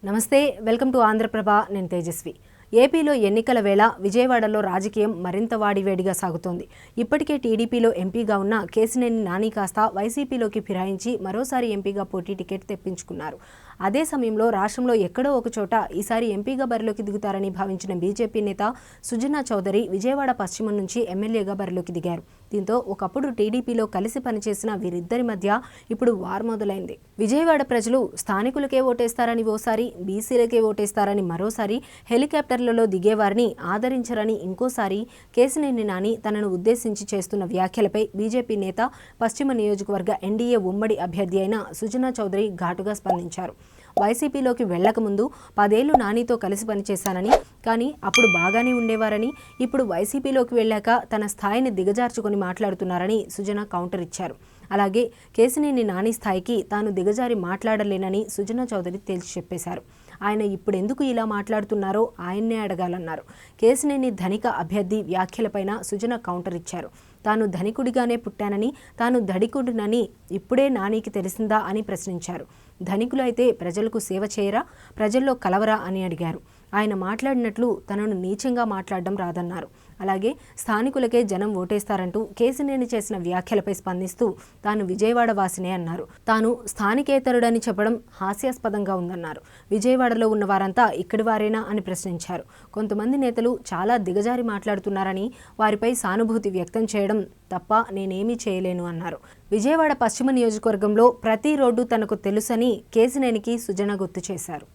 నమస్తే, welcome to Andhraprabha. నేను తేజస్వి. ఏపీలో ఎన్నికల వేళ విజయవాడలో రాజకీయం మరింత వాడివేడిగా సాగుతోంది. ఇప్పటికే టీడీపీలో ఎంపీగా ఉన్న కేశినేని నాని కాస్త వైసీపీలోకి ఫిరాయించి మరోసారి ఎంపీగా పోటీ టికెట్ తెప్పించుకున్నారు. అదే సమయంలో రాష్ట్రంలో ఎక్కడో ఒక చోట ఈసారి ఎంపీగా బరిలోకి దిగుతారని భావించిన బీజేపీ నేత సుజనా చౌదరి విజయవాడ పశ్చిమం నుంచి ఎమ్మెల్యేగా బరిలోకి దిగారు. దీంతో ఒకప్పుడు టీడీపీలో కలిసి పనిచేసిన వీరిద్దరి మధ్య ఇప్పుడు వార్ మొదలైంది. విజయవాడ ప్రజలు స్థానికులకే ఓటేస్తారని ఓసారి, బీసీలకే ఓటేస్తారని మరోసారి, హెలికాప్టర్లలో దిగేవారిని ఆదరించరని ఇంకోసారి కేశినేని నాని తనను ఉద్దేశించి చేస్తున్న వ్యాఖ్యలపై బీజేపీ నేత, పశ్చిమ నియోజకవర్గ ఎన్డీఏ ఉమ్మడి అభ్యర్థి అయిన సుజనా చౌదరి ఘాటుగా స్పందించారు. వైసీపీలోకి వెళ్లకముందు 10 ఏళ్లు నానితో కలిసి పనిచేశానని, కానీ అప్పుడు బాగానే ఉండేవారని, ఇప్పుడు వైసీపీలోకి వెళ్ళాక తన స్థాయిని దిగజార్చుకొని మాట్లాడుతున్నారని సుజనా కౌంటర్ ఇచ్చారు. అలాగే కేశినేని నాని స్థాయికి తాను దిగజారి మాట్లాడలేనని సుజనా చౌదరి తేల్చి చెప్పేశారు. ఆయన ఇప్పుడెందుకు ఇలా మాట్లాడుతున్నారో ఆయన్నే అడగాలన్నారు. కేశినేని ధనిక అభ్యర్థి వ్యాఖ్యలపైన సుజనా కౌంటర్ ఇచ్చారు. తాను ధనికుడిగానే పుట్టానని, తాను ధనికుడినని ఇప్పుడే నానికి తెలిసిందా అని ప్రశ్నించారు. ధనికులు అయితే ప్రజలకు సేవ చేయరా, ప్రజల్లో కలవరా అని అడిగారు. ఆయన మాట్లాడినట్లు తనను నీచంగా మాట్లాడడం రాదన్నారు. అలాగే స్థానికులకే జనం ఓటేస్తారంటూ కేశినేని చేసిన వ్యాఖ్యలపై స్పందిస్తూ తాను విజయవాడ వాసినే అన్నారు. తాను స్థానికేతరుడని చెప్పడం హాస్యాస్పదంగా ఉందన్నారు. విజయవాడలో ఉన్న వారంతా ఇక్కడి వారేనా అని ప్రశ్నించారు. కొంతమంది నేతలు చాలా దిగజారి మాట్లాడుతున్నారని, వారిపై సానుభూతి వ్యక్తం చేయడం తప్ప నేనేమీ చేయలేను అన్నారు. విజయవాడ పశ్చిమ నియోజకవర్గంలో ప్రతి రోడ్డు తనకు తెలుసని కేశినేనికి సుజనా గుర్తు చేశారు.